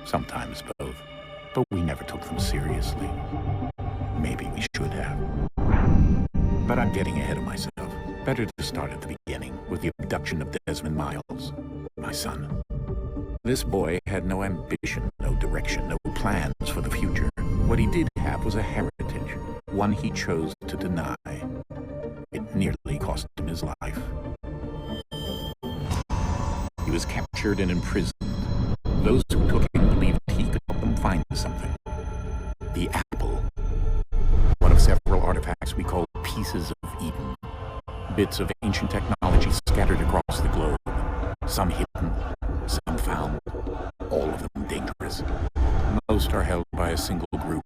sometimes both. But we never took them seriously. Maybe we should have. But I'm getting ahead of myself. Better to start at the beginning, with the abduction of Desmond Miles, my son. This boy had no ambition, no direction, no plans for the future. What he did have was a heritage, one he chose to deny. It nearly cost him his life. He was captured and imprisoned. Those who took him believed he could help them find something. The apple. One of several artifacts we call pieces of Eden. Bits of ancient technology scattered across the globe. Some hidden, some found. All of them dangerous. Most are held by a single group.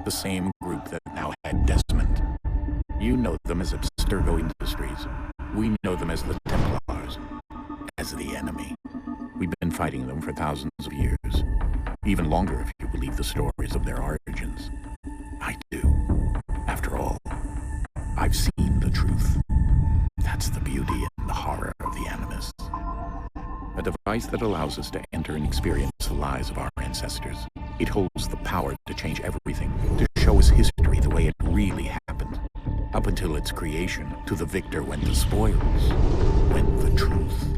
The same group that now had Desmond. You know them as Abstergo Industries. We know them as the Templars. As the enemy. We've been fighting them for thousands of years. Even longer if you believe the stories of their origins. I do. After all, I've seen the truth. That's the beauty and the horror of the Animus. A device that allows us to enter and experience the lives of our ancestors. It holds the power to change everything, to show us history the way it really happened. Up until its creation, to the victor went the spoils, went the truth.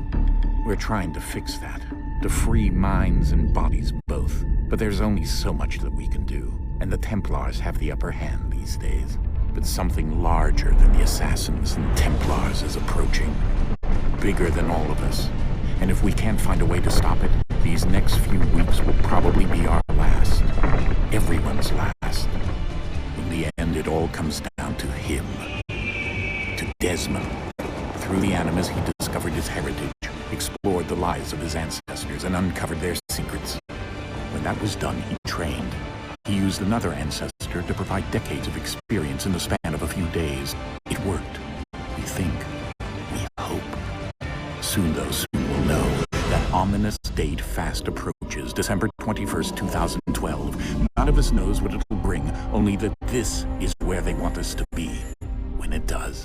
We're trying to fix that, to free minds and bodies both. But there's only so much that we can do, and the Templars have the upper hand these days. But something larger than the Assassins and Templars is approaching. Bigger than all of us. And if we can't find a way to stop it, these next few weeks will probably be our last. Everyone's last. In the end, it all comes down to him. To Desmond. Through the Animus, he discovered his heritage, explored the lives of his ancestors, and uncovered their secrets. When that was done, he trained. He used another ancestor to provide decades of experience in the span of a few days. It worked. We think. We hope. Soon, though, soon we'll know. That ominous date fast approaches, December 21st, 2012. None of us knows what it'll bring, only that this is where they want us to be, when it does.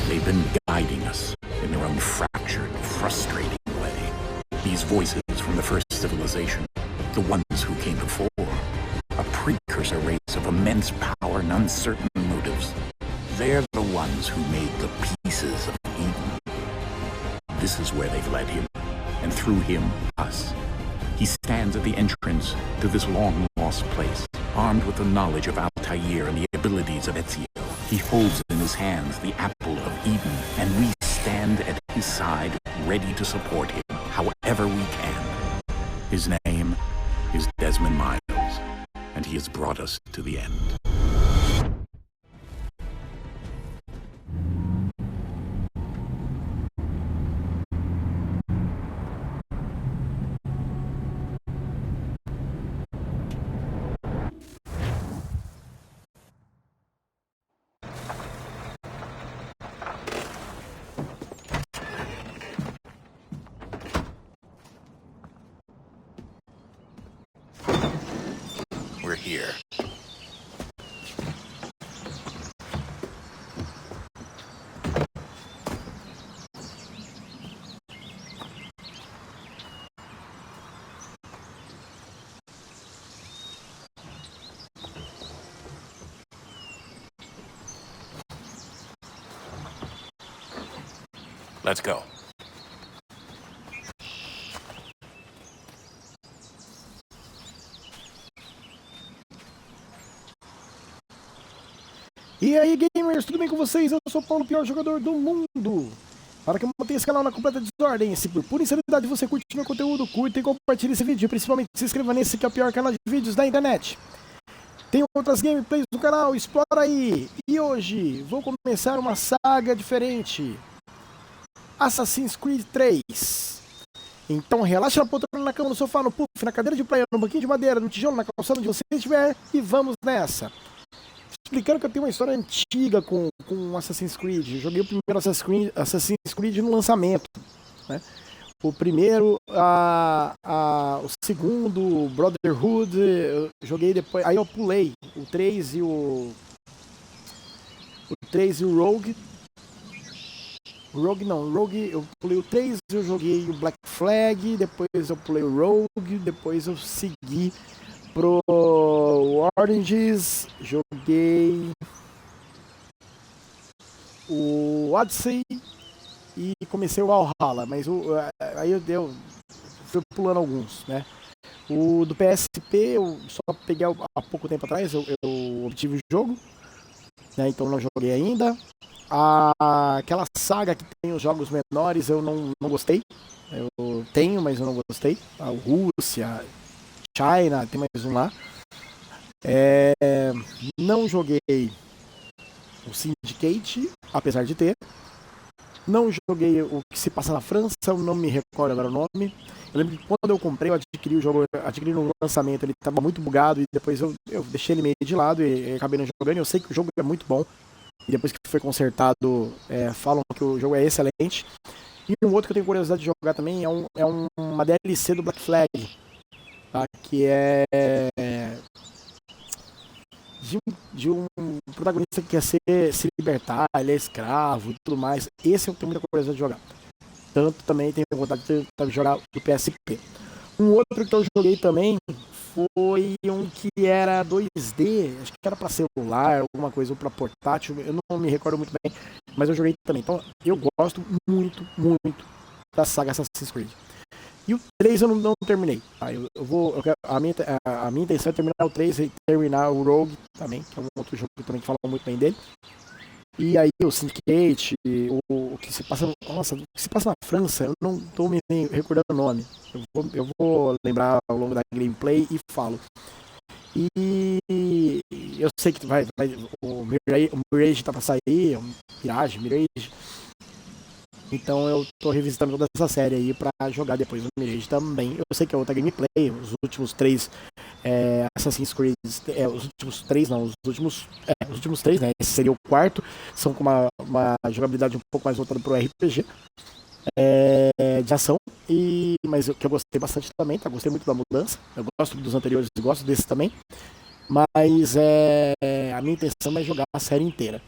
They've been guiding us in their own fractured, frustrating way. These voices from the first civilization, the ones who came before, a precursor race of immense power and uncertain motives. They're the ones who made the pieces of Eden. This is where they've led him, and through him, us. He stands at the entrance to this long-lost place, armed with the knowledge of Altair and the abilities of Ezio. He holds in his hands the apple of Eden, and we stand at his side, ready to support him, however we can. His name is Desmond Miles, and he has brought us to the end. We're here. Let's go. E aí, gamers, tudo bem com vocês? Eu sou o Paulo, o pior jogador do mundo. Para que eu mantenha esse canal na completa desordem, se por pura insanidade você curte meu conteúdo, curta e compartilhe esse vídeo. E principalmente se inscreva nesse que é o pior canal de vídeos da internet. Tem outras gameplays no canal, explora aí. E hoje vou começar uma saga diferente. Assassin's Creed 3. Então relaxa na poltrona, na cama, no sofá, no puff, na cadeira de praia, no banquinho de madeira, no tijolo, na calçada onde você estiver. E vamos nessa. Explicando que eu tenho uma história antiga com Assassin's Creed. Eu joguei o primeiro Assassin's Creed no lançamento, né? O primeiro, o segundo, Brotherhood, eu joguei depois. Aí eu pulei o 3 e o 3 e o Rogue. Rogue não, Rogue eu pulei o 3, eu joguei o Black Flag, depois eu pulei o Rogue, depois eu segui pro Oranges, joguei o Odyssey e comecei o Valhalla, mas aí eu fui pulando alguns, né? O do PSP eu só peguei há pouco tempo atrás, eu obtive o jogo, né? Então não joguei ainda. Aquela saga que tem os jogos menores eu não gostei. Eu tenho, mas eu não gostei. A Rússia, China, tem mais um lá. Não joguei o Syndicate, apesar de ter. Não joguei o que se passa na França, eu não me recordo agora o nome. Eu lembro que quando eu comprei, eu adquiri o jogo, adquiri no lançamento, ele estava muito bugado e depois eu deixei ele meio de lado e acabei não jogando. Eu sei que o jogo é muito bom. E depois que foi consertado, falam que o jogo é excelente. E um outro que eu tenho curiosidade de jogar também é uma DLC do Black Flag, tá? Que é de um protagonista que quer se libertar, ele é escravo e tudo mais. Esse eu tenho muita curiosidade de jogar. Tanto também tenho vontade de jogar do PSP. Um outro que eu joguei também foi um que era 2D, acho que era para celular, alguma coisa, ou para portátil, eu não me recordo muito bem, mas eu joguei também. Então eu gosto muito, muito da saga Assassin's Creed. E o 3 eu não terminei. Tá? A minha intenção é terminar o 3 e terminar o Rogue também, que é um outro jogo também que fala muito bem dele. E aí o Syndicate, o que se passa. Nossa, o que se passa na França, eu não tô me recordando o nome. Eu vou lembrar ao longo da gameplay e falo. E eu sei que o Mirage tá pra sair, Mirage. Então eu tô revisitando toda essa série aí pra jogar depois no Mirage também. Eu sei que é outra gameplay, os últimos 3 Assassin's Creed, os últimos 3, né? Esse seria o quarto, são com uma jogabilidade um pouco mais voltada pro RPG, de ação, mas que eu gostei bastante também, tá? Gostei muito da mudança, eu gosto dos anteriores, gosto desse também, mas a minha intenção é jogar a série inteira,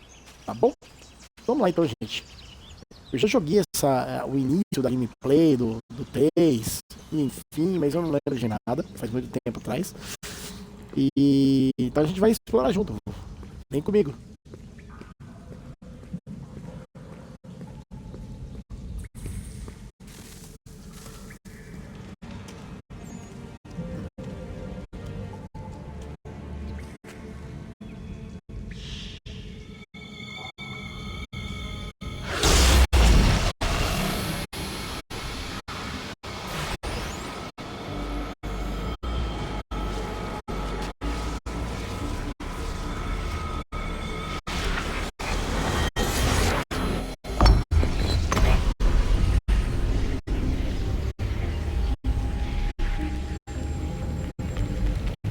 tá bom? Vamos lá então, gente. Eu já joguei o início da gameplay do 3, enfim, mas eu não lembro de nada, faz muito tempo atrás. Então a gente vai explorar junto. Vem comigo.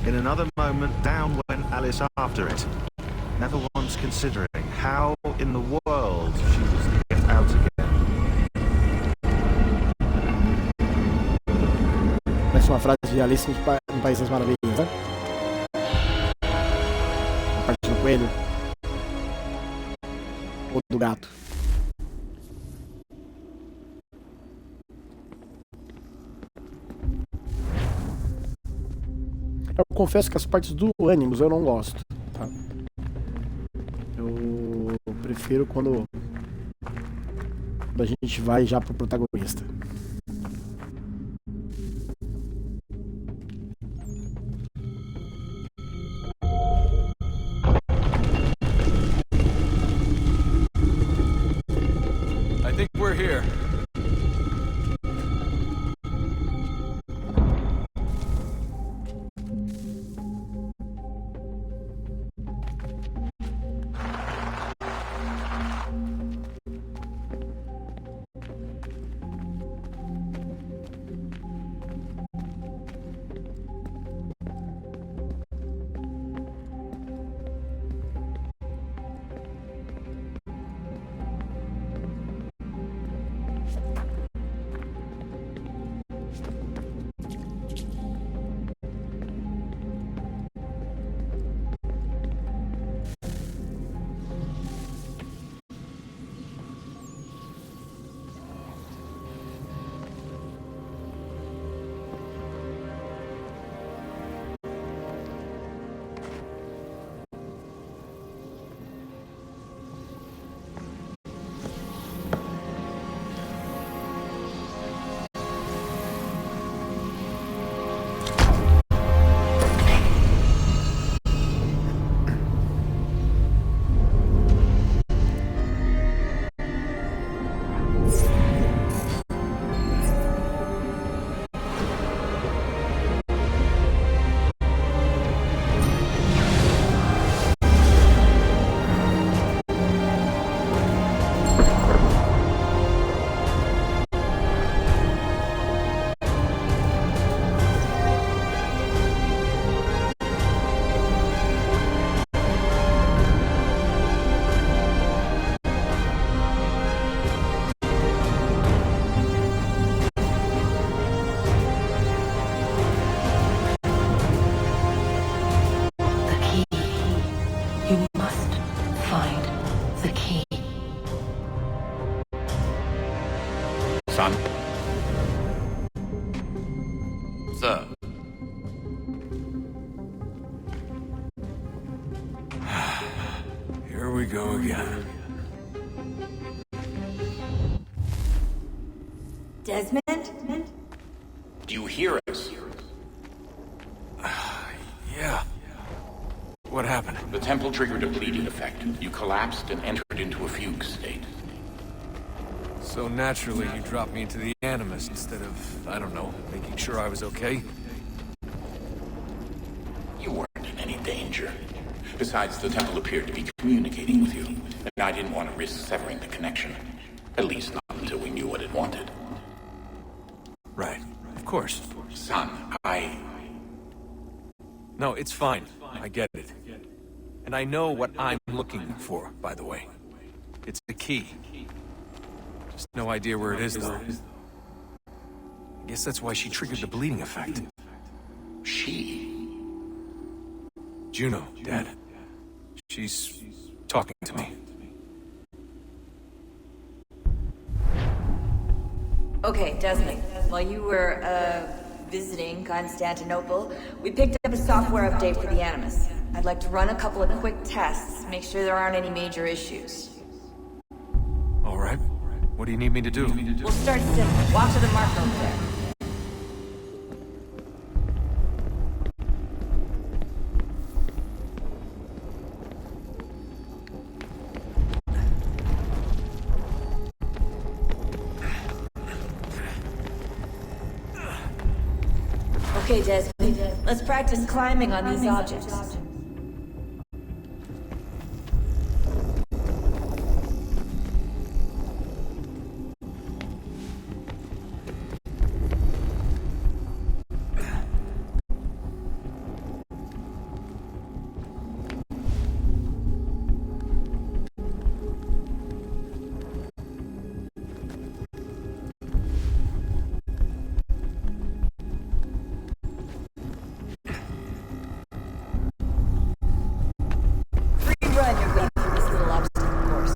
In another moment, down went Alice after it, never once considering how in the world she was to get out again. Parece uma frase de Alice no País das Maravilhas, né? A parte do coelho. Ou do gato. Eu confesso que as partes do ânimos eu não gosto, tá? Eu prefiro quando a gente vai já pro protagonista. I think we're here. up? Here we go again. Desmond? Do you hear us? Yeah. What happened? The temple triggered a bleeding effect. You collapsed and entered into a fugue state. So naturally, you dropped me into the Animus instead of, I don't know, making sure I was okay? You weren't in any danger. Besides, the temple appeared to be communicating with you, and I didn't want to risk severing the connection. At least not until we knew what it wanted. Right. Of course. Son, No, it's fine. I get it. And I know what I'm looking for, by the way. It's the key. Just no idea where it is, though. I guess that's why she triggered the bleeding effect. She? Juno, Dad. She's talking to me. Okay, Desmond. While you were, visiting Constantinople, we picked up a software update for the Animus. I'd like to run a couple of quick tests, make sure there aren't any major issues. All right. What do you need me to do? We'll start simple. Walk to the marker over there. Okay, Desmond. Let's practice climbing on these objects. Run your way through this little obstacle course.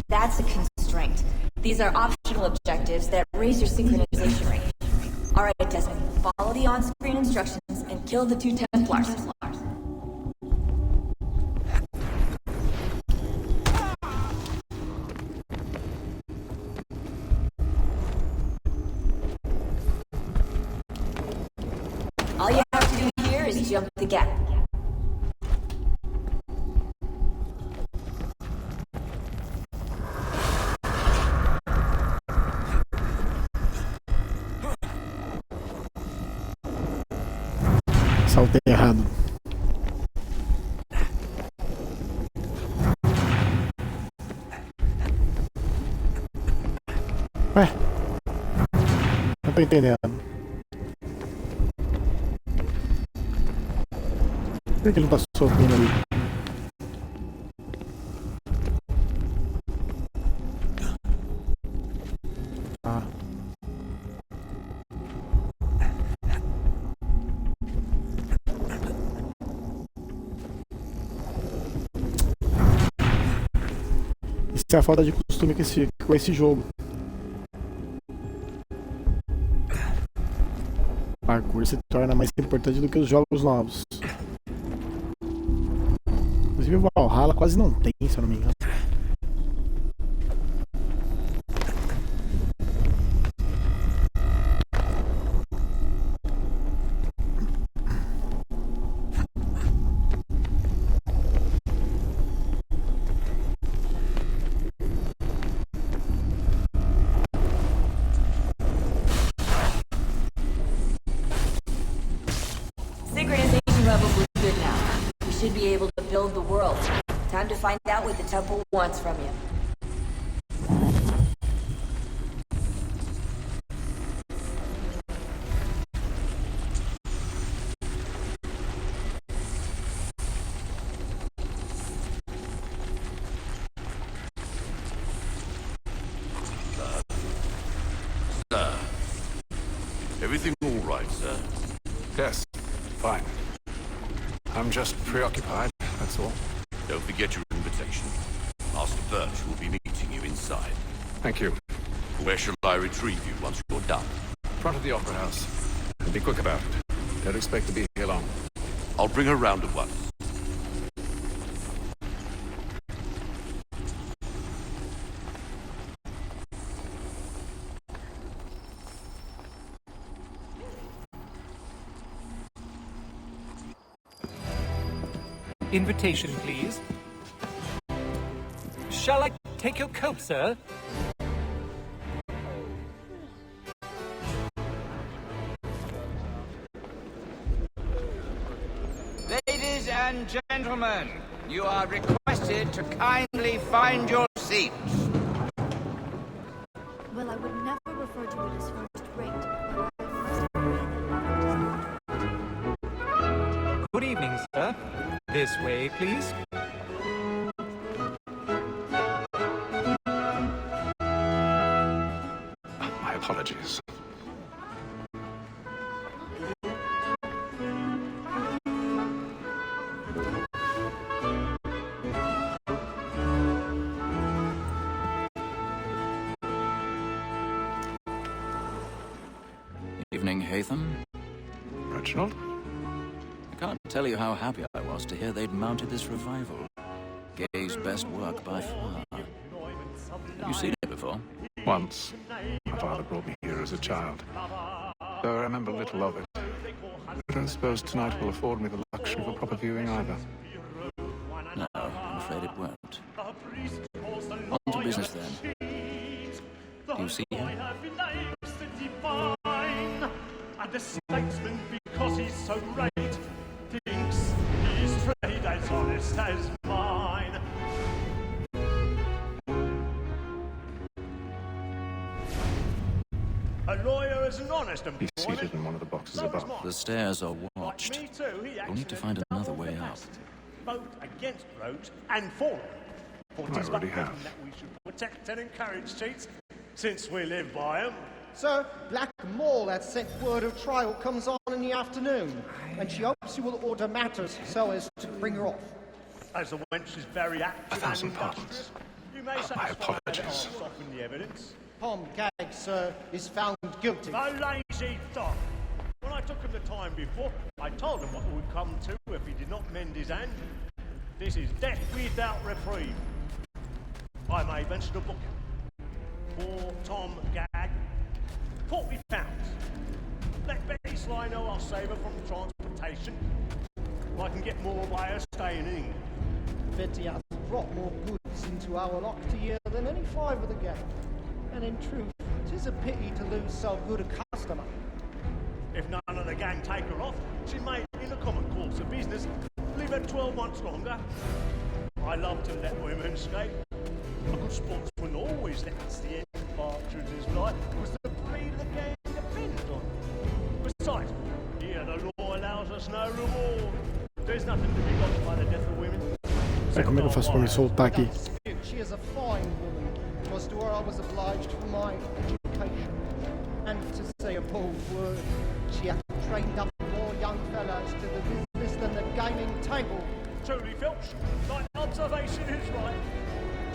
That's a constraint. These are optional objectives that raise your synchronization range. Alright, Desmond, follow the on-screen instructions and kill the two Templars. All you have to do here is jump the gap. Saltei errado. Ué? Não tô entendendo. Por que ele não tá sofrendo ali? Ah. Isso é a falta de costume com esse jogo. O parkour se torna mais importante do que os jogos novos. Inclusive o Valhalla quase não tem, se eu não me engano. Synchronization levels look good now. We should be able to build the world. Time to find out what the temple wants from you. Everything all right, sir? Yes, fine. I'm just preoccupied, that's all. Don't forget your invitation. Master Birch will be meeting you inside. Thank you. Where shall I retrieve you once you're done? Front of the Opera House. And be quick about it. Don't expect to be here long. I'll bring her round at once. Invitation, please. Shall I take your coat, sir? Ladies and gentlemen, you are requested to kindly find your seats. Well, I would never refer to it as first rate, but I must agree that Good evening, sir. This way, please. My apologies. Evening, Hatham. Reginald? I can't tell you how happy I was to hear they'd mounted this revival. Gay's best work by far. Have you seen it before? Once. My father brought me here as a child. Though I remember little of it. I don't suppose tonight will afford me the luxury of a proper viewing either. No, I'm afraid it won't. On to business then. Do you see him? And the statesman, because he's so great, thinks his trade as honest as mine. A lawyer is an honest employment. He's seated in one of the boxes above. The stairs are watched. Me too. He We'll need to find another way up. Both against roads and for them. For I 'tis already but have. fitting that we should protect and encourage cheats, since we live by 'em. Sir, Black Mall had sent word of trial comes on in the afternoon, and she hopes you will order matters so as to bring her off. As the wench is very active and 1,000 industrious, pardons. you may My satisfy that apologies. I'll soften the evidence. Tom Gag, sir, is found guilty. A lazy dog. When I took him the time before, I told him what would come to if he did not mend his hand. This is death without reprieve. I may venture to book him. For Tom Gag, £40. Let Betty Sly know I'll save her from transportation. I can get more by her staying in England. Betty has brought more goods into our locked year than any five of the gang. And in truth, 'tis a pity to lose so good a customer. If none of the gang take her off, she may, in the common course of business, leave her 12 months longer. I love to let women escape. A good sportsman always lets the end partridges fly, because the breed of the gang depends on it. Besides, here the law allows us no reward. There's nothing to be got by the death of women. É, como é que eu faço pra me soltar aqui? She is a fine woman. 'Twas to her I was obliged for my education. And to say a bold word, she hath trained up more young fellows to the business than the gaming table. Truly, Filch, thy observation is right.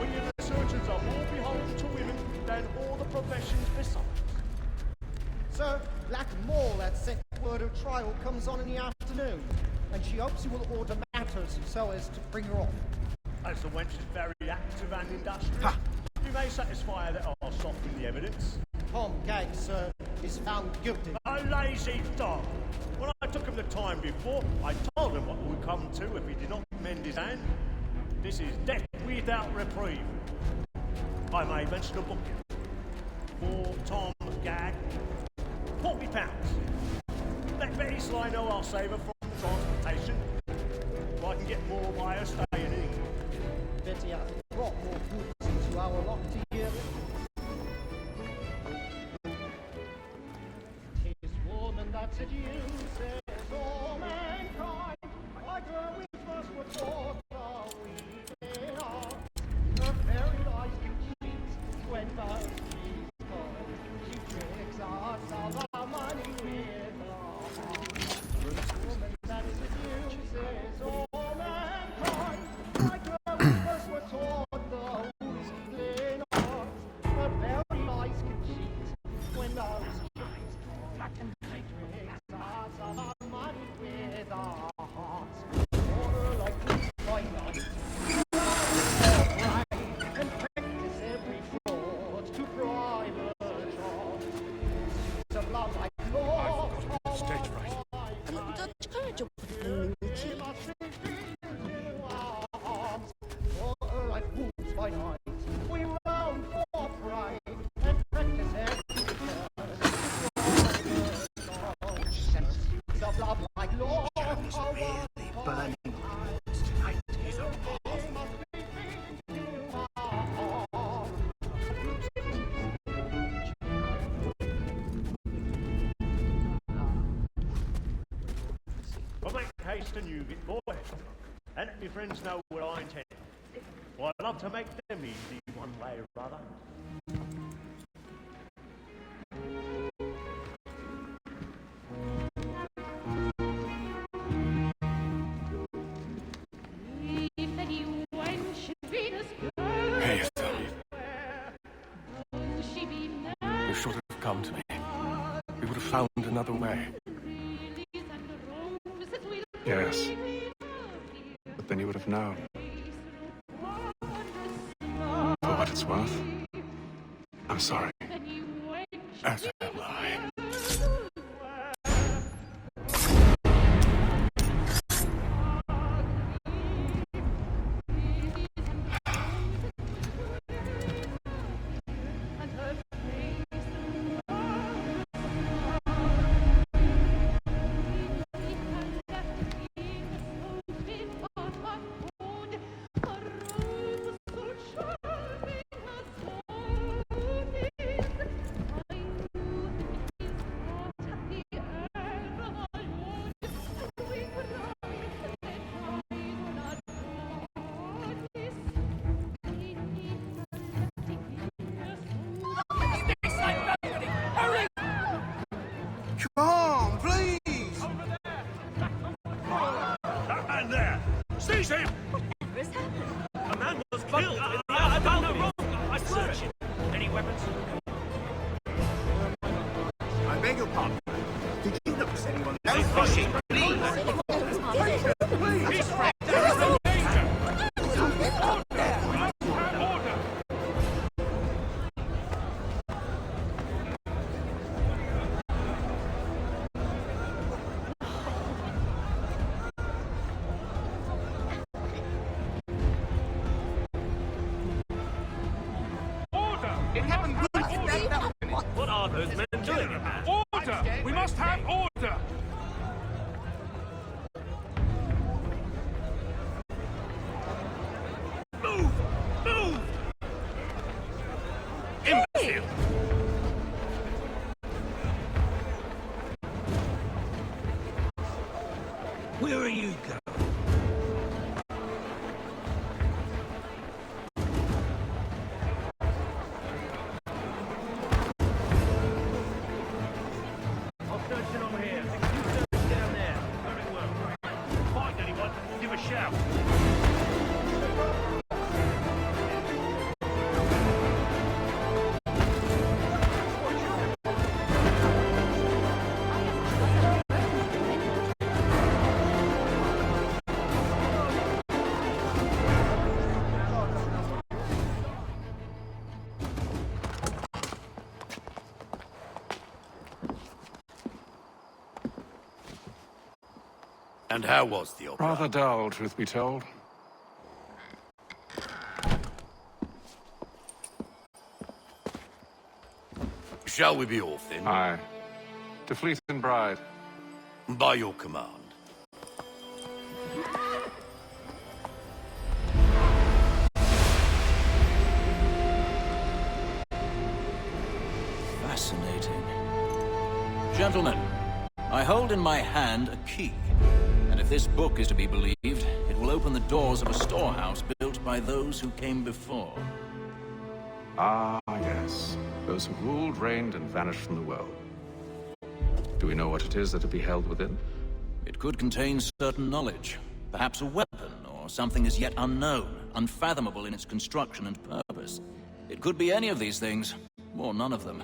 We in the surgeons are more beholden to women than all the professions besides. Sir, Black Mall had sent word of trial comes on in the afternoon, and she hopes you will order matters so as to bring her off. As the wench is very active and industrious, you may satisfy her that I'll soften the evidence. Tom Gag, sir, is found guilty. A lazy dog. When I took him the time before, I told him what would come to if he did not mend his hand. This is death without reprieve. I may venture to book him. For Tom Gag, £40. Let Betty Sly know I'll save her from transportation. I can get more by her staying in England. Betty has brought more goods into our locked year. 'Tis woman that seduces all mankind, like her we first were taught the weaving of. Her very eyes can cheat when the she's gone. She tricks us of our money question you get, boy. And let me friends know what I intend. Well, I'd love to make them easy one way or other. Hey, you should have come to me. We would have found another way. Yes. But then you would have known. For what it's worth, I'm sorry. As am I. Come on, please! That man there! Seize him! What's happened? A man was killed in the I found the road! I searched it! Any weapons? I beg your pardon. Did you notice anyone? No fishing, please! Peace, friend! There is no danger! Order! It happened What are those men doing? Order! We must have order! Move! Move! Imbecile! Where are you going? I'll search it over here. You search down there. Very well. Find anyone, give a shout. And how was the opera? Rather dull, truth be told. Shall we be off then? Aye. To Fleet and Bride. By your command. Fascinating. Gentlemen, I hold in my hand a key. And if this book is to be believed, it will open the doors of a storehouse built by those who came before. Ah, yes. Those who ruled, reigned, and vanished from the world. Do we know what it is that to be held within? It could contain certain knowledge. Perhaps a weapon, or something as yet unknown, unfathomable in its construction and purpose. It could be any of these things, or none of them.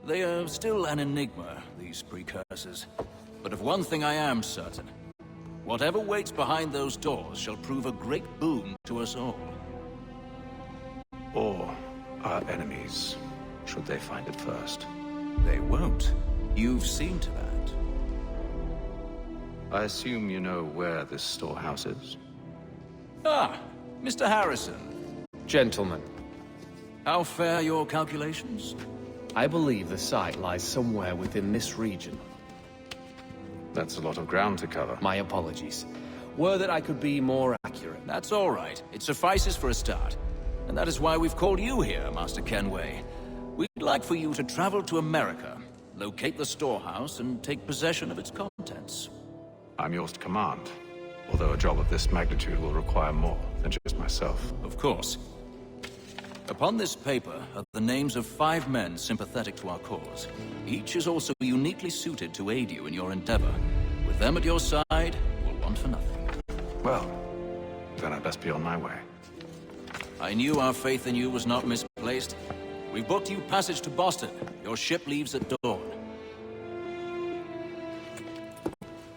They are still an enigma, these precursors. But of one thing I am certain. Whatever waits behind those doors shall prove a great boon to us all. Or our enemies, should they find it first. They won't. You've seen to that. I assume you know where this storehouse is? Ah, Mr. Harrison. Gentlemen, How fare your calculations? I believe the site lies somewhere within this region. That's a lot of ground to cover. My apologies. Were that I could be more accurate. That's all right. It suffices for a start. And that is why we've called you here, Master Kenway. We'd like for you to travel to America, locate the storehouse, and take possession of its contents. I'm yours to command. Although a job of this magnitude will require more than just myself. Of course. Upon this paper are the names of 5 men sympathetic to our cause. Each is also uniquely suited to aid you in your endeavor. With them at your side, you will want for nothing. Well, then I best be on my way. I knew our faith in you was not misplaced. We've booked you passage to Boston. Your ship leaves at dawn.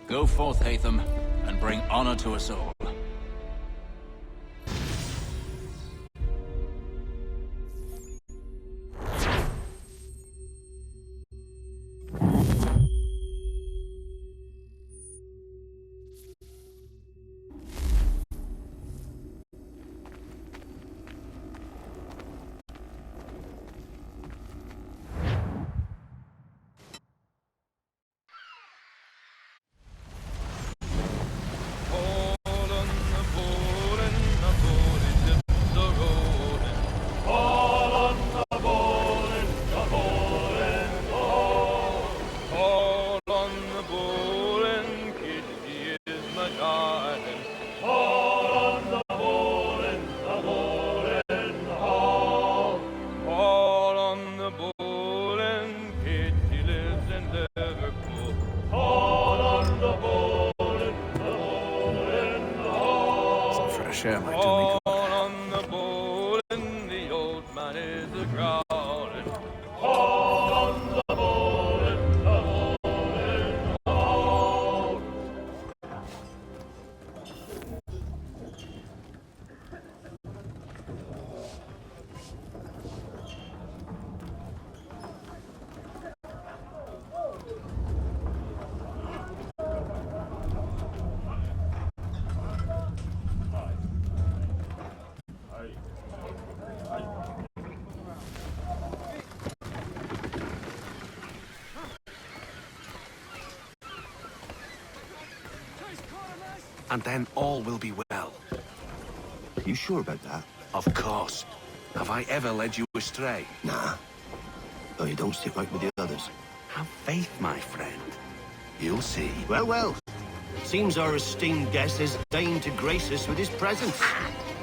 Go forth, Hatham, and bring honor to us all. Share my doing. On the bowl and the old man is a growling. On the bowl and the bowl and all. And then all will be well. Are you sure about that? Of course. Have I ever led you astray? Nah. Oh, you don't stick right with the others. Have faith, my friend. You'll see. Well, well. Seems our esteemed guest has deigned to grace us with his presence.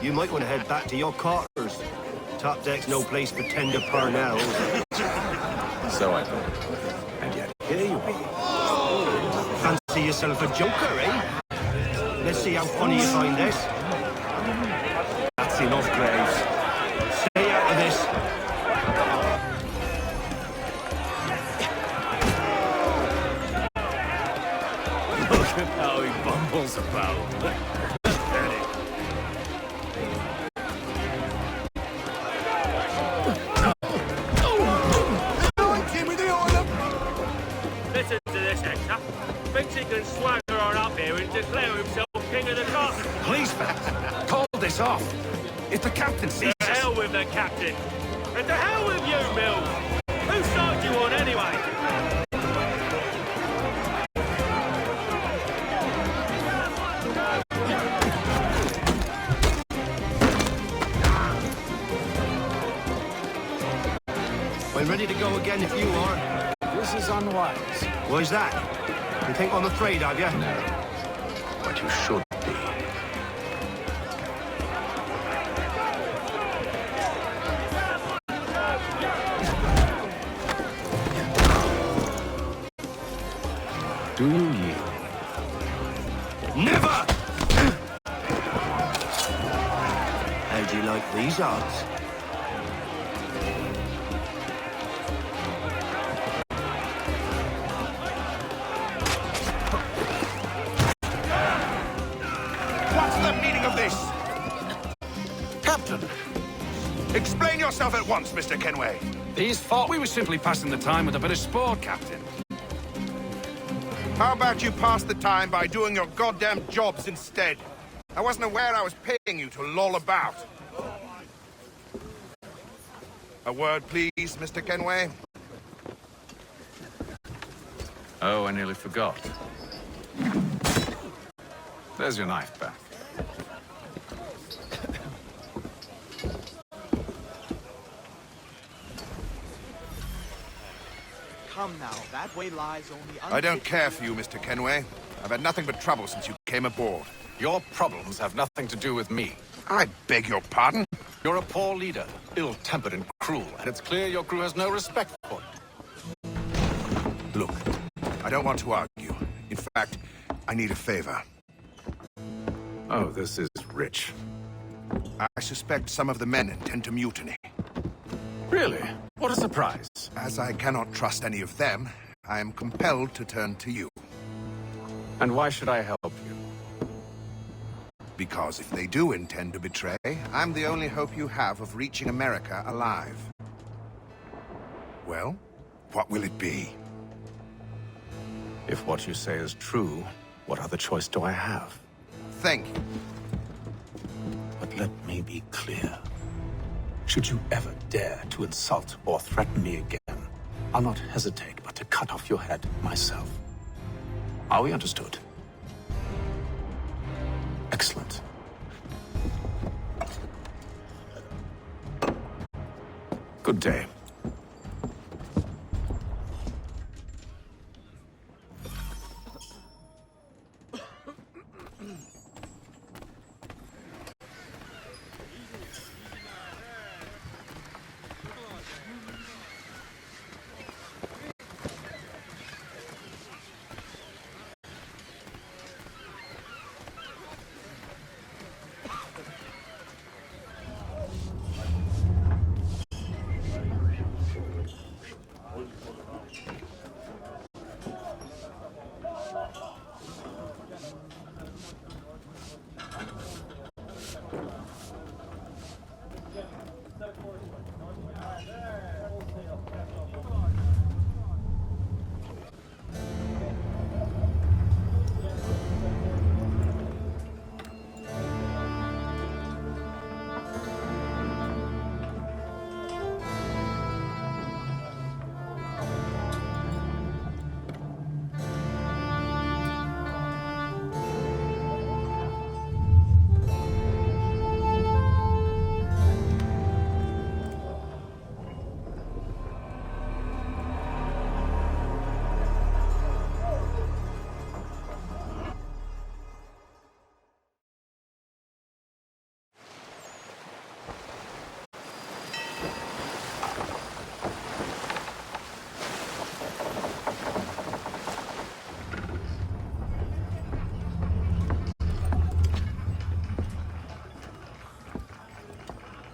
You might want to head back to your quarters. Top deck's no place for tender parnells. So I thought. And yet, here you are. Fancy yourself a joker, eh? Let's see how funny you find this. That's enough, Graves. Stay out of this. Look at how he bumbles about. Listen to this, Hector. Thinks he can swagger on up here and declare himself king of the castle. Please, Pat, call this off. If the captain sees To hell with the captain. And to hell with you, Mills. Whose side do you on, anyway? I'm ready to go again if you are. This is unwise. Why's that? You think I'm afraid of you? No. But you should be. Do you yield? Never! How'd you like these odds? What's the meaning of this? Captain! Explain yourself at once, Mr. Kenway. These thought we were simply passing the time with a bit of sport, Captain. How about you pass the time by doing your goddamn jobs instead? I wasn't aware I was paying you to loll about. A word, please, Mr. Kenway. Oh, I nearly forgot. There's your knife back. Come now, that way lies only... I don't care for you, Mr. Kenway. I've had nothing but trouble since you came aboard. Your problems have nothing to do with me. I beg your pardon? You're a poor leader, ill-tempered and cruel, and it's clear your crew has no respect for you. Look, I don't want to argue. In fact, I need a favor. Oh, this is rich. I suspect some of the men intend to mutiny. Really? What a surprise. As I cannot trust any of them, I am compelled to turn to you. And why should I help you? Because if they do intend to betray, I'm the only hope you have of reaching America alive. Well, what will it be? If what you say is true, what other choice do I have? Thank you. But let me be clear. Should you ever dare to insult or threaten me again, I'll not hesitate but to cut off your head myself. Are we understood? Excellent. Good day.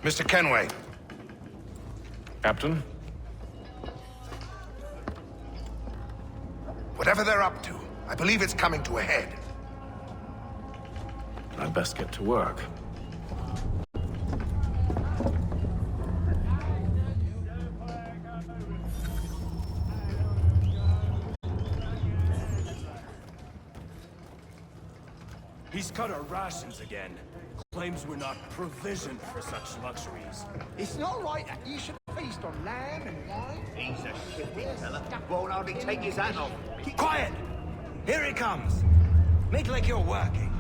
Mr. Kenway. Captain? Whatever they're up to, I believe it's coming to a head. I'd best get to work. He's cut our rations again. Claims we're not provisioned for such luxuries. It's not right that you should feast on lamb and wine. He's a shifty fella. Won't hardly take his hat off. Keep quiet! Here he comes! Make like you're working.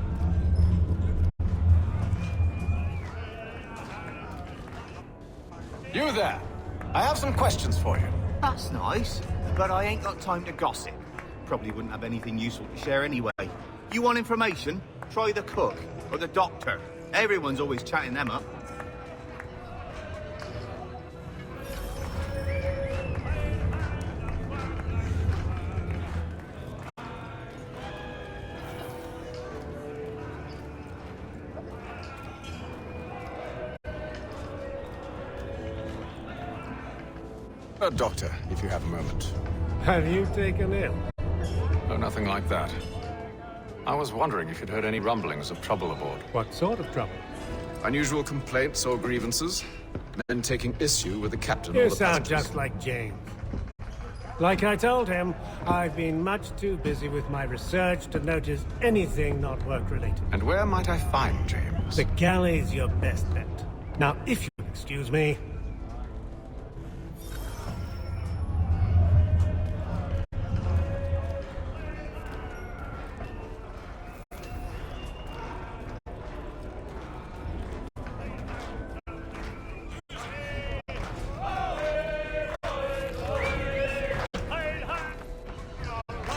You there! I have some questions for you. That's nice, but I ain't got time to gossip. Probably wouldn't have anything useful to share anyway. You want information? Try the cook or the doctor. Everyone's always chatting them up. A doctor, if you have a moment. Have you taken ill? No, nothing like that. I was wondering if you'd heard any rumblings of trouble aboard. What sort of trouble? Unusual complaints or grievances? Men taking issue with the captain or You the sound passengers? just like James. Like I told him, I've been much too busy with my research to notice anything not work-related. And where might I find James? The galley's your best bet. Now, if you'll excuse me...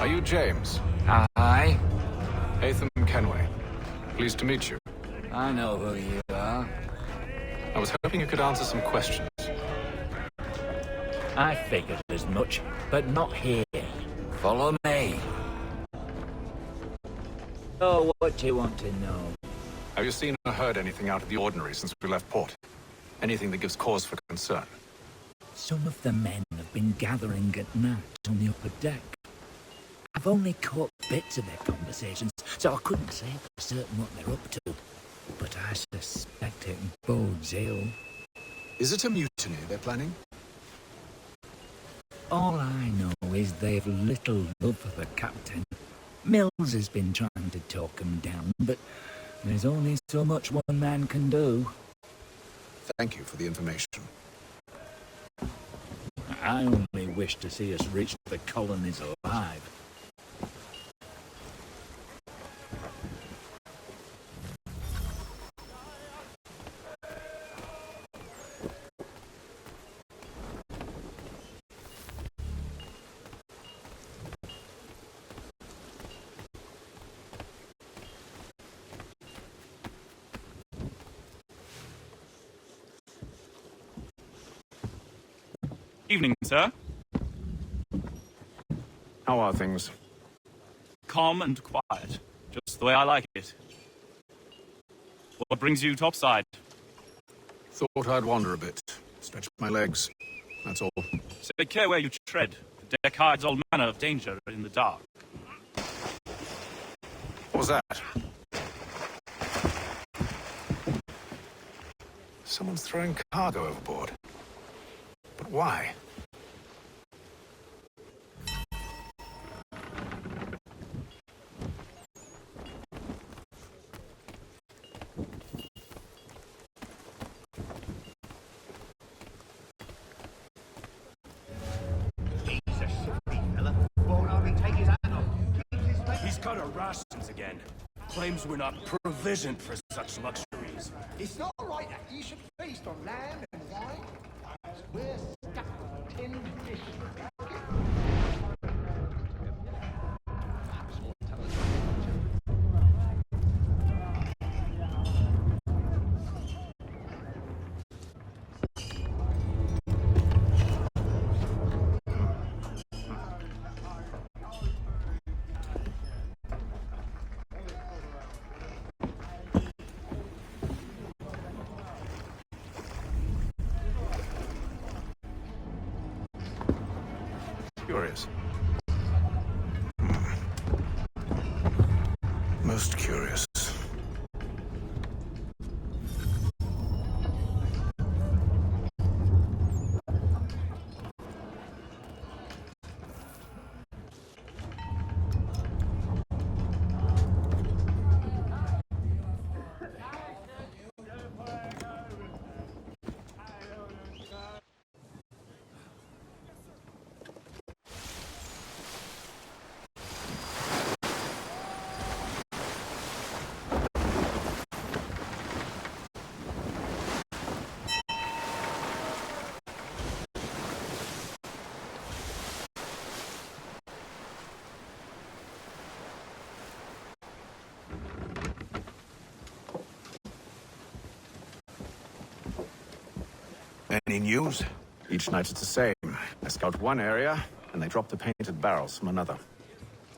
Are you James? Aye. Hatham Kenway. Pleased to meet you. I know who you are. I was hoping you could answer some questions. I figured as much, but not here. Follow me. Oh, what do you want to know? Have you seen or heard anything out of the ordinary since we left port? Anything that gives cause for concern? Some of the men have been gathering at night on the upper deck. I've only caught bits of their conversations, so I couldn't say for certain what they're up to. But I suspect it bodes ill. Is it a mutiny they're planning? All I know is they've little love for the captain. Mills has been trying to talk him down, but there's only so much one man can do. Thank you for the information. I only wish to see us reach the colonies alive. Evening, sir. How are things? Calm and quiet. Just the way I like it. What brings you topside? Thought I'd wander a bit. Stretch my legs. That's all. Take care where you tread. The deck hides all manner of danger in the dark. What was that? Someone's throwing cargo overboard. But why? He's cut our rations again. Claims we're not provisioned for such luxuries. It's not right that you should feast on lamb and wine. We're stuck with tinned fish. Curious. Most curious. Any news? Each night it's the same. I scout one area, and they drop the painted barrels from another.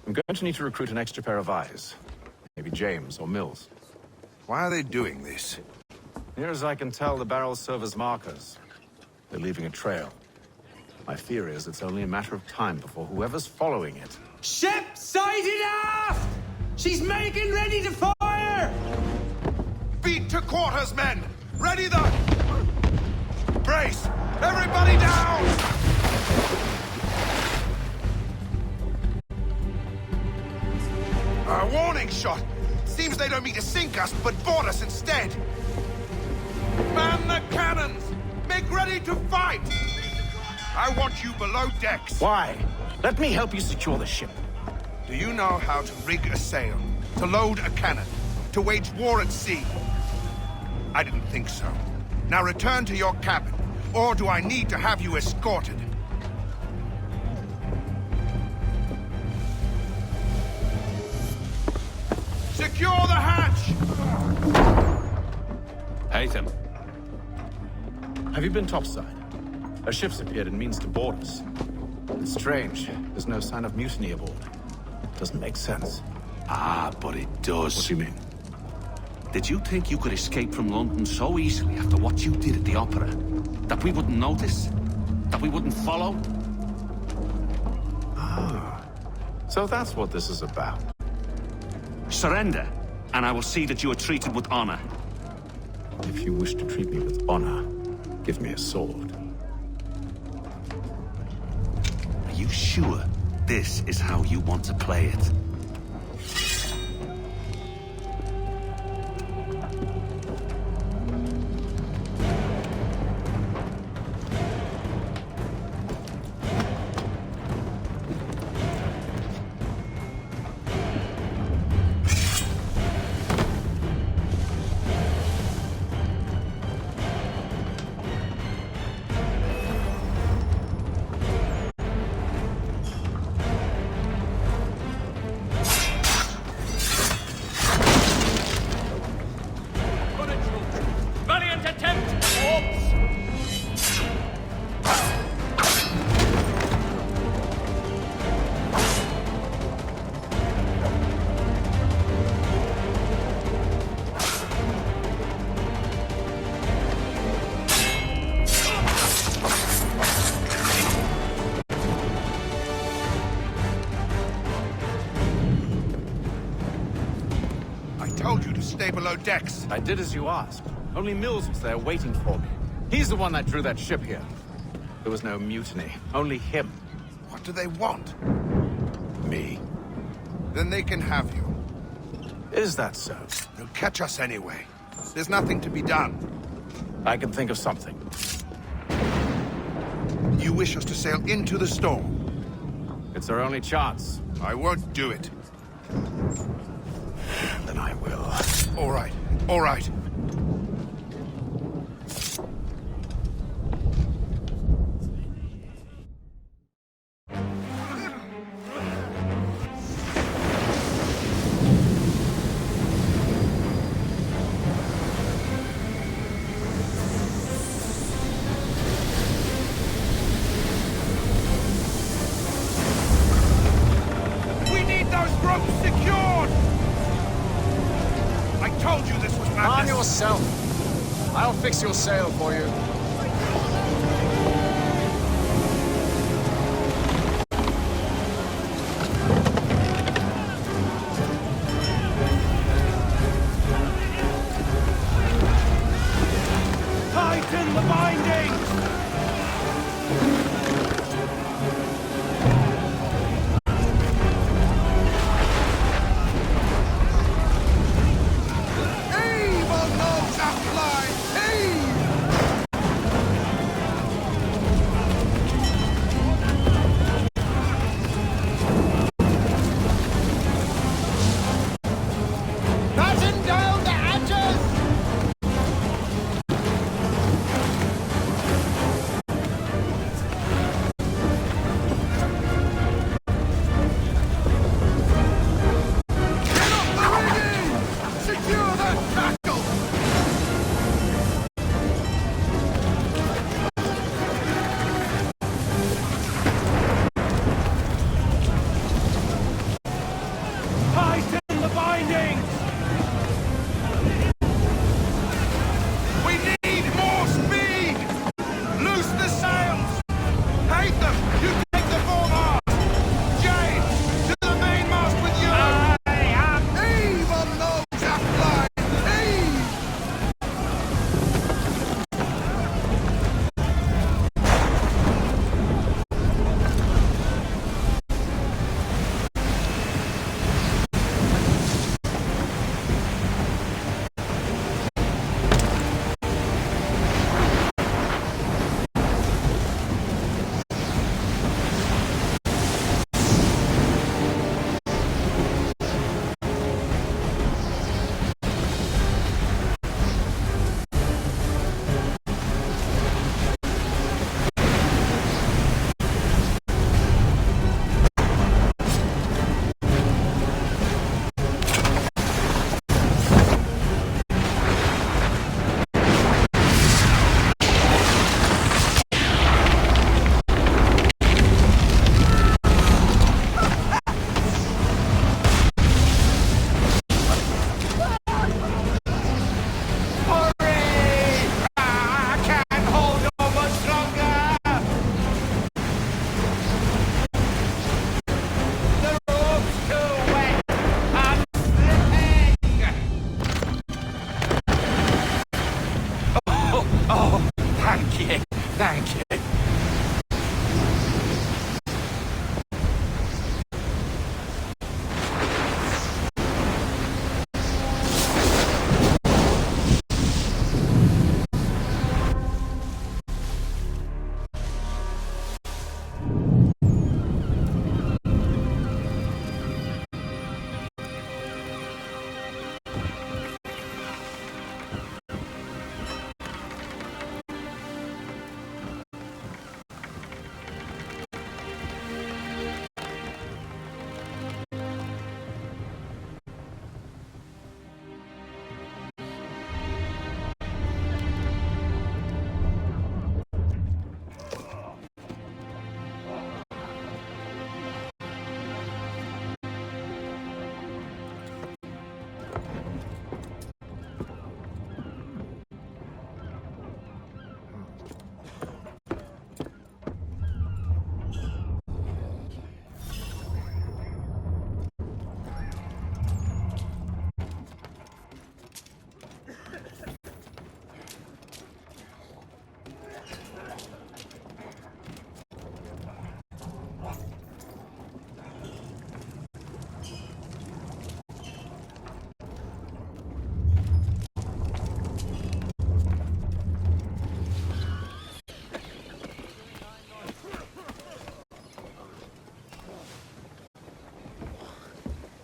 I'm going to need to recruit an extra pair of eyes. Maybe James or Mills. Why are they doing this? Near as I can tell, the barrels serve as markers. They're leaving a trail. My fear is it's only a matter of time before whoever's following it... Ship sighted aft! She's making ready to fire! Beat to quarters, men! Ready the... Brace! Everybody down! A warning shot! Seems they don't mean to sink us, but board us instead! Man the cannons! Make ready to fight! I want you below decks. Why? Let me help you secure the ship. Do you know how to rig a sail? To load a cannon? To wage war at sea? I didn't think so. Now return to your cabin, or do I need to have you escorted? Secure the hatch! Haytham. Have you been topside? A ship's appeared and means to board us. It's strange. There's no sign of mutiny aboard. Doesn't make sense. Ah, but it does. What do you mean? Did you think you could escape from London so easily after what you did at the opera? That we wouldn't notice? That we wouldn't follow? Ah. So that's what this is about. Surrender, and I will see that you are treated with honor. If you wish to treat me with honor, give me a sword. Are you sure this is how you want to play it? Valiant attempt, corpse! I told you to stay below decks. I did as you asked. Only Mills was there waiting for me. He's the one that drew that ship here. There was no mutiny. Only him. What do they want? Me. Then they can have you. Is that so? They'll catch us anyway. There's nothing to be done. I can think of something. You wish us to sail into the storm? It's our only chance. I won't do it. Then I will. All right. All right. We need those ropes secured! I told you this was madness. Arm yourself. I'll fix your sail for you. Tighten the bindings! Heave on those outline! Heave!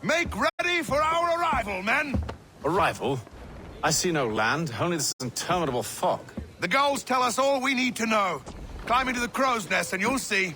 Make ready for our arrival, men! Arrival? I see no land, only this interminable fog. The gulls tell us all we need to know. Climb into the crow's nest and you'll see.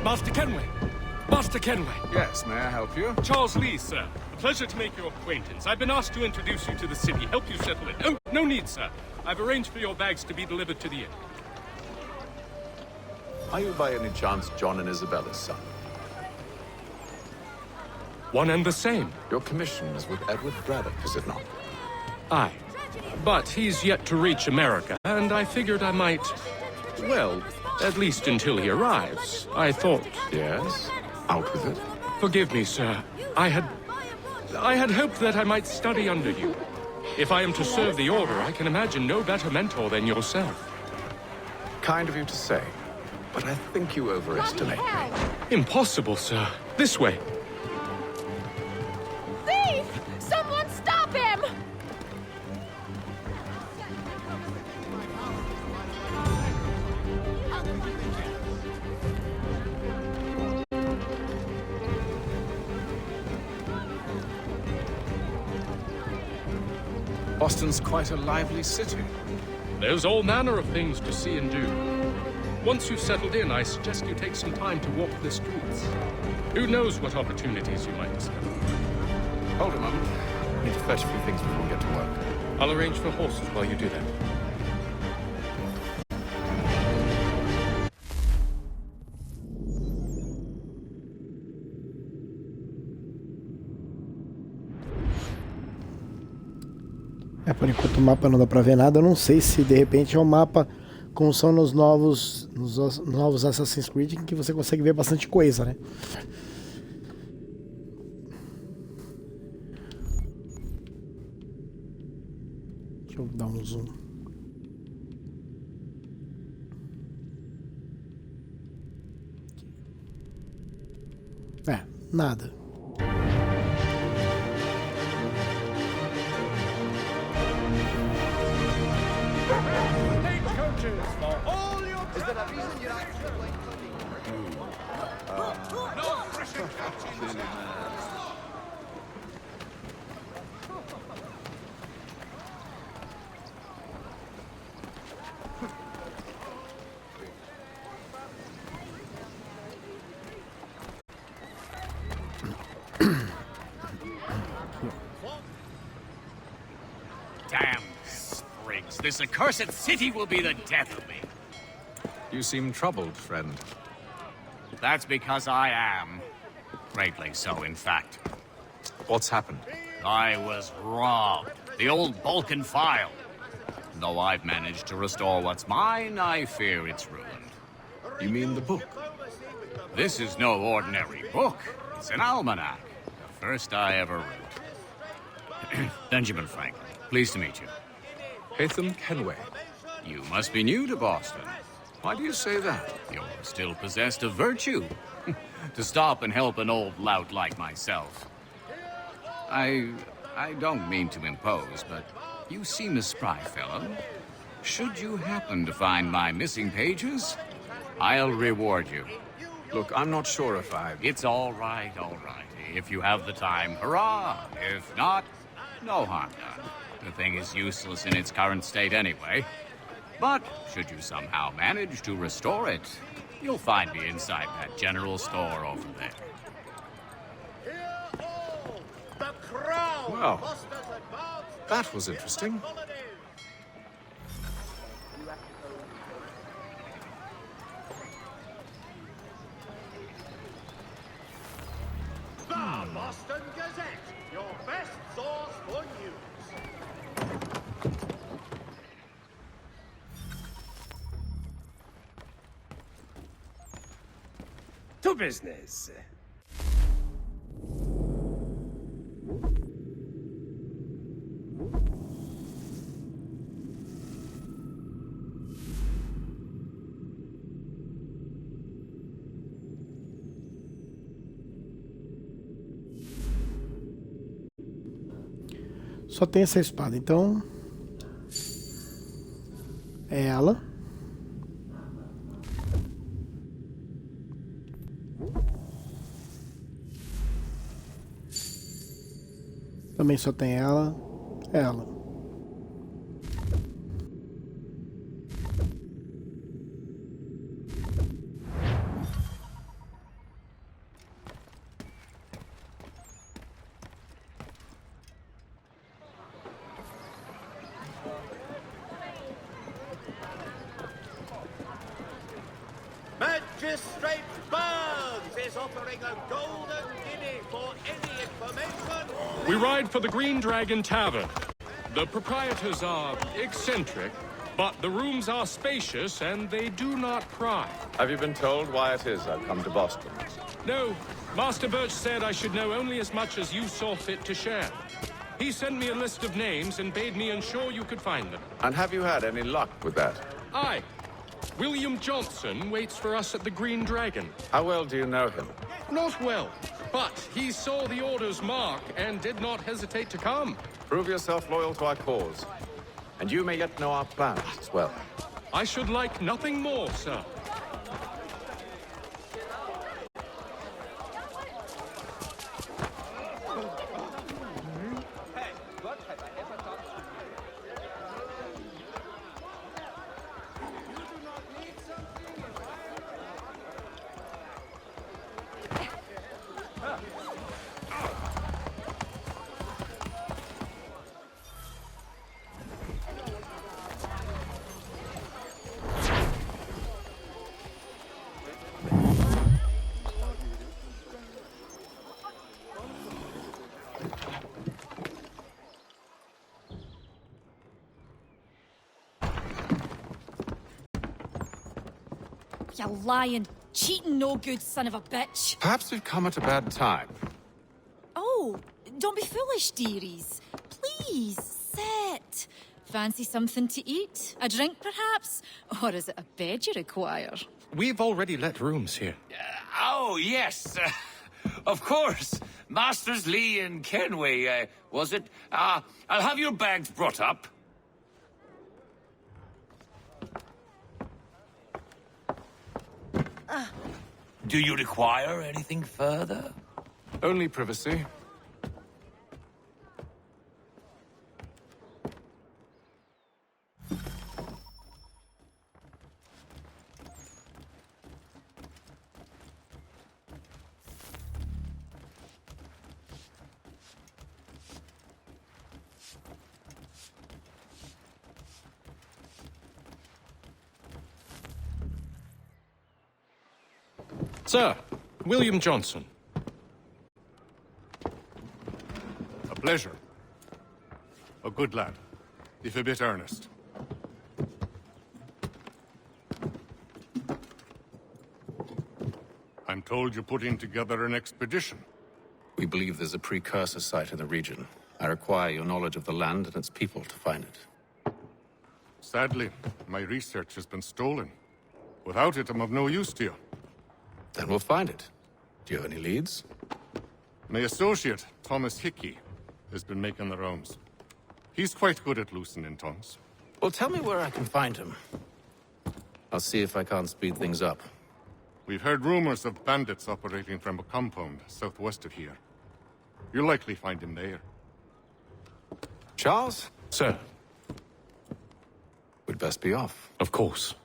Master Kenway! Master Kenway! Yes, may I help you? Charles Lee, sir. A pleasure to make your acquaintance. I've been asked to introduce you to the city, help you settle in. Oh, no need, sir. I've arranged for your bags to be delivered to the inn. Are you by any chance John and Isabella's son? One and the same. Your commission is with Edward Braddock, is it not? Aye. But he's yet to reach America, and I figured I might... Well, at least until he arrives, I thought. Yes? Out with it. Forgive me, sir. I had hoped that I might study under you. If I am to serve the Order, I can imagine no better mentor than yourself. Kind of you to say, but I think you overestimate me. Impossible, sir. This way. Thief! Someone stop him! Boston's quite a lively city. There's all manner of things to see and do. Once you've settled in, I suggest you take some time to walk the streets. Who knows what opportunities you might discover. Hold a moment. I need to fetch a few things before we get to work. I'll arrange for horses while you do that. Por enquanto o mapa não dá pra ver nada. Eu não sei se de repente é um mapa como são nos novos Assassin's Creed, em que você consegue ver bastante coisa, né? Deixa eu dar um zoom. Nada. Is there a reason you're actually playing no Christian captains! Damn sprigs. This accursed city will be the death of me. You seem troubled, friend. That's because I am. Greatly so, in fact. What's happened? I was robbed. The old Balkan file. Though I've managed to restore what's mine, I fear it's ruined. You mean the book? This is no ordinary book. It's an almanac. The first I ever wrote. Benjamin Franklin. Pleased to meet you. Hatham Kenway. You must be new to Boston. Why do you say that? You're still possessed of virtue. To stop and help an old lout like myself. I don't mean to impose, but you seem a spry fellow. Should you happen to find my missing pages, I'll reward you. Look, I'm not sure if It's all right, all right. If you have the time, hurrah! If not, no harm done. The thing is useless in its current state anyway. But should you somehow manage to restore it, you'll find me inside that general store over there. Well, that was interesting. The Boston Gazette, your best source for news. To business. Só tem essa espada, então é ela. Também só tem ela. Ela. Magistrate Burns is offering a golden guinea for any information. We ride for the Green Dragon Tavern. The proprietors are eccentric, but the rooms are spacious and they do not pry. Have you been told why it is I've come to Boston? No, Master Birch said I should know only as much as you saw fit to share. He sent me a list of names and bade me ensure you could find them. And have you had any luck with that? Aye. William Johnson waits for us at the Green Dragon. How well do you know him? Not well, but he saw the order's mark and did not hesitate to come. Prove yourself loyal to our cause, and you may yet know our plans as well. I should like nothing more, sir. You lying, cheating, no good son of a bitch. Perhaps we've come at a bad time. Oh, don't be foolish, dearies. Please, sit. Fancy something to eat? A drink, perhaps? Or is it a bed you require? We've already let rooms here. Oh, yes. Of course. Masters Lee and Kenway, was it? I'll have your bags brought up. Do you require anything further? Only privacy. Sir, William Johnson. A pleasure. A good lad, if a bit earnest. I'm told you're putting together an expedition. We believe there's a precursor site in the region. I require your knowledge of the land and its people to find it. Sadly, my research has been stolen. Without it, I'm of no use to you. Then we'll find it. Do you have any leads? My associate, Thomas Hickey, has been making the rounds. He's quite good at loosening tongues. Well, tell me where I can find him. I'll see if I can't speed things up. We've heard rumors of bandits operating from a compound southwest of here. You'll likely find him there. Charles? Sir. We'd best be off. Of course.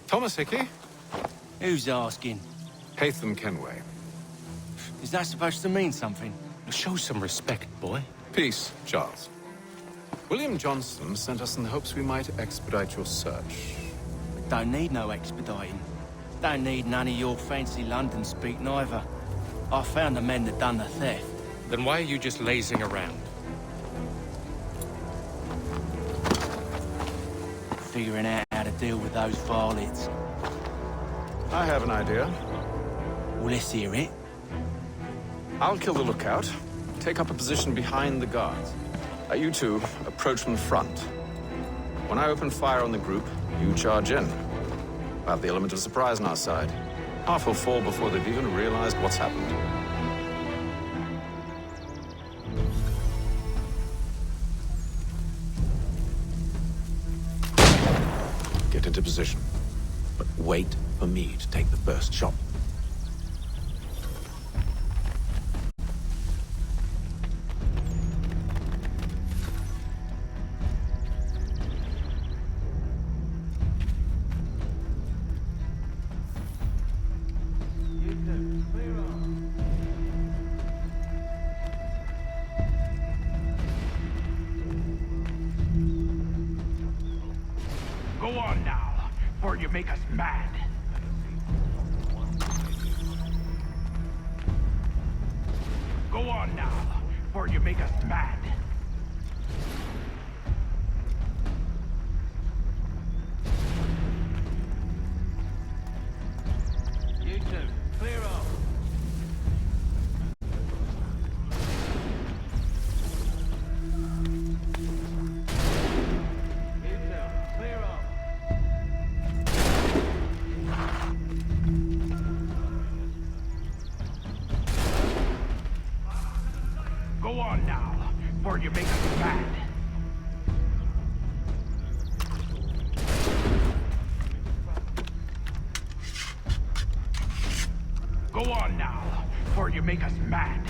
Thomas Hickey? Who's asking? Haytham Kenway. Is that supposed to mean something? Show some respect, boy. Peace, Charles. William Johnson sent us in the hopes we might expedite your search. Don't need no expediting. Don't need none of your fancy London speak neither. I found the men that done the theft. Then why are you just lazing around? Figuring out how to deal with those varlets. I have an idea. Well, let's hear it. I'll kill the lookout, take up a position behind the guards. You two approach from the front. When I open fire on the group, you charge in. We'll have the element of surprise on our side. Half will fall before they've even realized what's happened. Get into position, but wait for me to take the first shot. Go on now, or you make us mad. Go on now, or you make us mad. You two, clear off. Go on now, or you make us mad. Go on now, or you make us mad.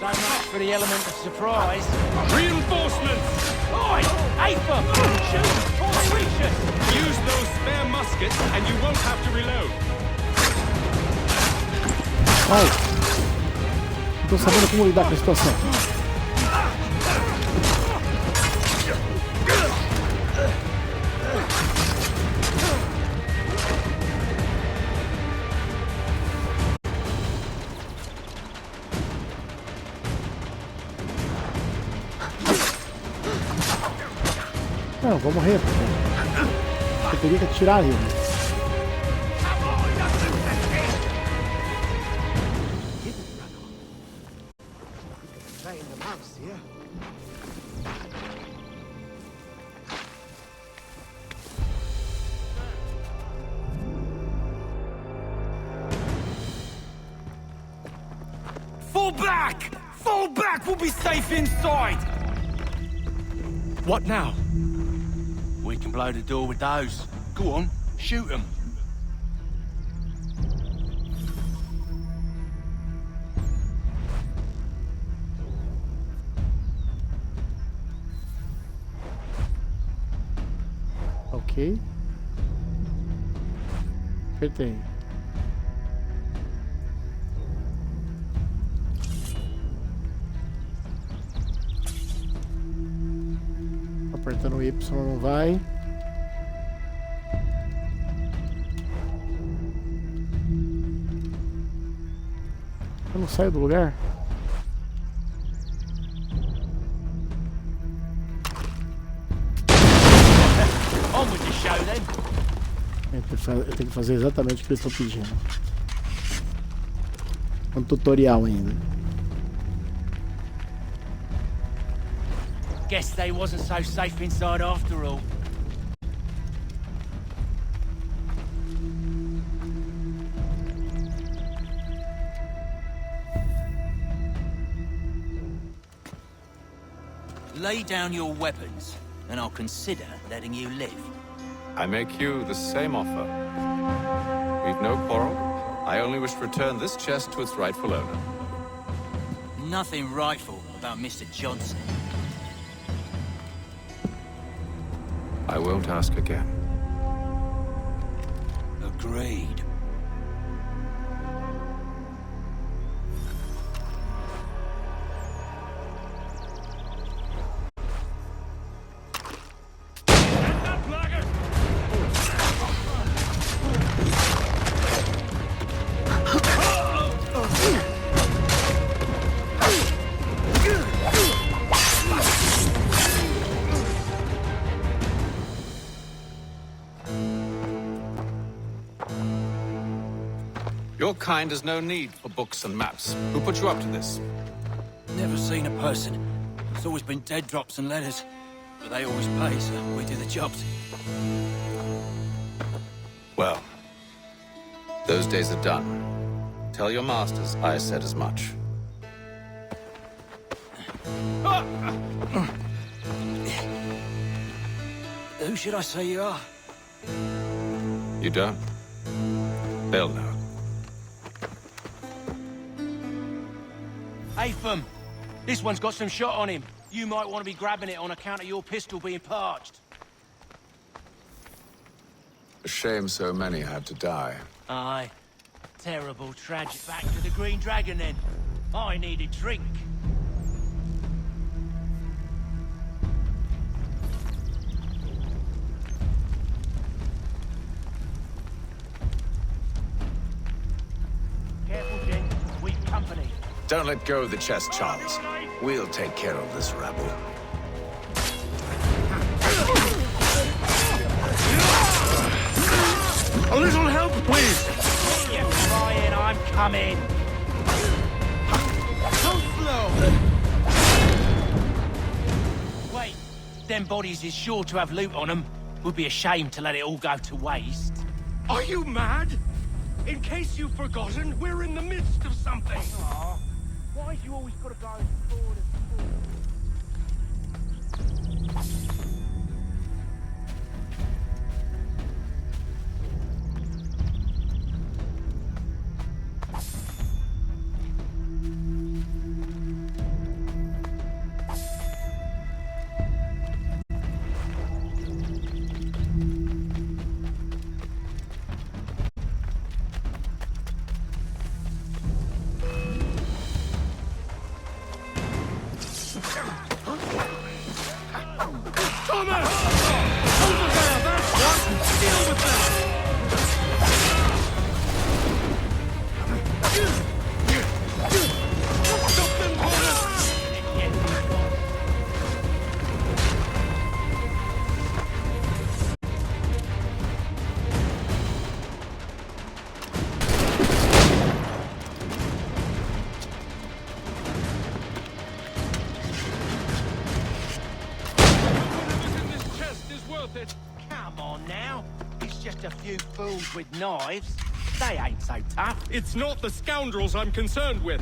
So much for the element of surprise. Reinforcements! Oi! Afer! Shoot! Auspicious! Use those spare muskets and you won't have to reload. Ai! Não tô sabendo como lidar com a situação. Não, vou morrer. Eu teria que atirar ele. Fall back! Fall back! We'll be safe inside! What now? We can blow the door with those. Go on, shoot them. Ok. Apertei. Apertando o Y não vai. Eu não saio do lugar? On with the show then. Eu tenho que fazer exatamente o que eles estão pedindo. Um tutorial ainda. Guess they wasn't so safe inside after all. Lay down your weapons, and I'll consider letting you live. I make you the same offer. We've no quarrel. I only wish to return this chest to its rightful owner. Nothing rightful about Mr. Johnson. I won't ask again. Agreed. Your kind has no need for books and maps. Who put you up to this? Never seen a person. It's always been dead drops and letters. But they always pay, so we do the jobs. Well, those days are done. Tell your masters I said as much. Who should I say you are? You don't? They'll know. Atham, this one's got some shot on him. You might want to be grabbing it on account of your pistol being parched. A shame so many had to die. Aye. Terrible, tragic. Back to the Green Dragon, then. I need a drink. Careful, gent. We've company. Don't let go of the chest, Charles. We'll take care of this rabble. A little help, please! You're crying, I'm coming! So slow! Wait, them bodies is sure to have loot on them. Would be a shame to let it all go to waste. Are you mad? In case you've forgotten, we're in the midst of something. Aww. Why have you always got to go forward and forward? Come on now. It's just a few fools with knives. They ain't so tough. It's not the scoundrels I'm concerned with.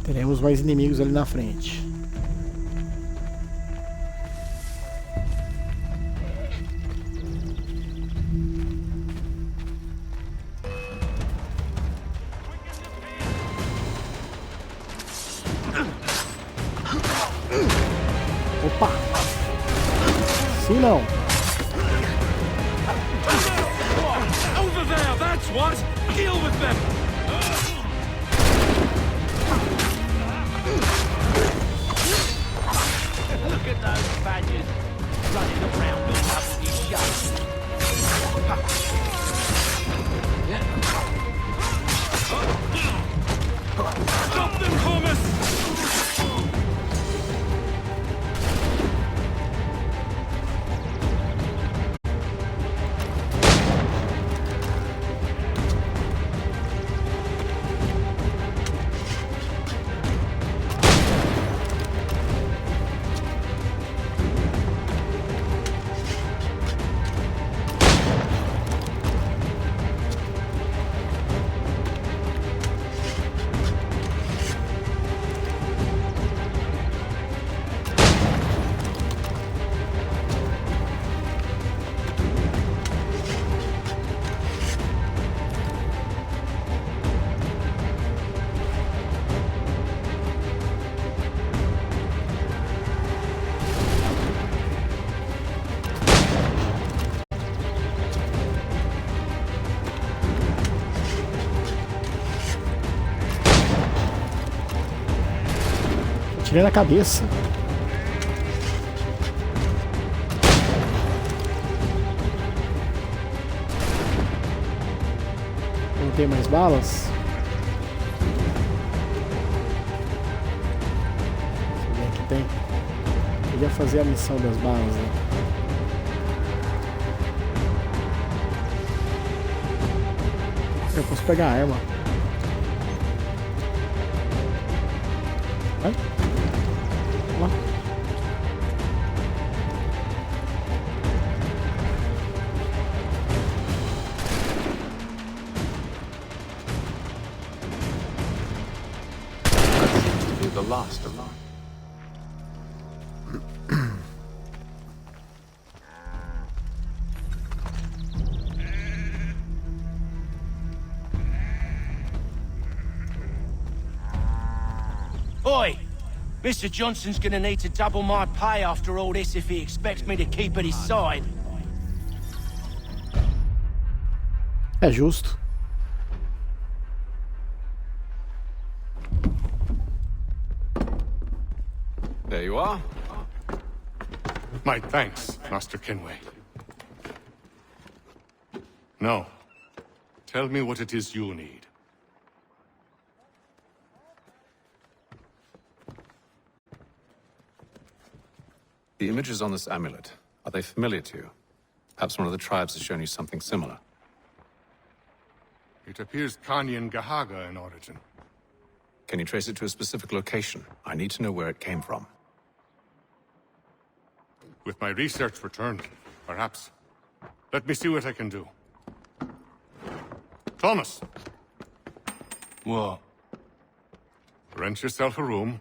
Teremos mais inimigos ali na frente. Opa! Sim, não. Over there, that's what! Deal with them! Look at those badgers running around all up his show. Stop them, Thomas! Tirei na cabeça. Não tem mais balas? Deixa eu ver aqui tem. Eu ia fazer a missão das balas, né? Eu posso pegar a arma. Vai. Lá. To be the last alarm. Oi! Mr. Johnson's gonna need to double my pay after all this if he expects me to keep at his side. É justo. There you are. My thanks, Master Kenway. Now, tell me what it is you need. The images on this amulet, are they familiar to you? Perhaps one of the tribes has shown you something similar. It appears Kanyan Gahaga in origin. Can you trace it to a specific location? I need to know where it came from. With my research returned, perhaps. Let me see what I can do. Thomas! What? Rent yourself a room.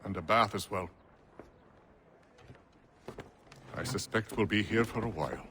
And a bath as well. I suspect we'll be here for a while.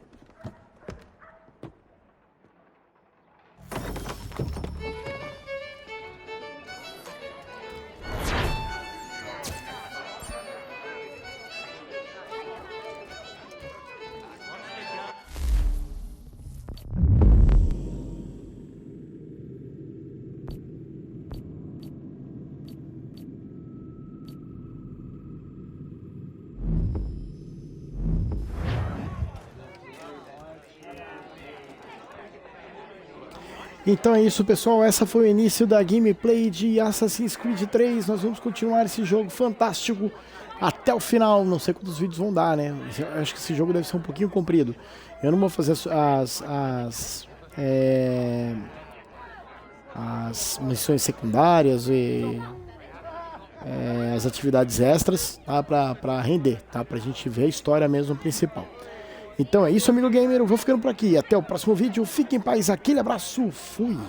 Então é isso, pessoal, essa foi o início da gameplay de Assassin's Creed 3, nós vamos continuar esse jogo fantástico até o final, não sei quantos vídeos vão dar, né, eu acho que esse jogo deve ser um pouquinho comprido, eu não vou fazer as missões secundárias e as atividades extras, tá, pra render, tá, pra gente ver a história mesmo principal. Então é isso, amigo gamer, eu vou ficando por aqui. Até o próximo vídeo. Fique em paz, aquele abraço, fui!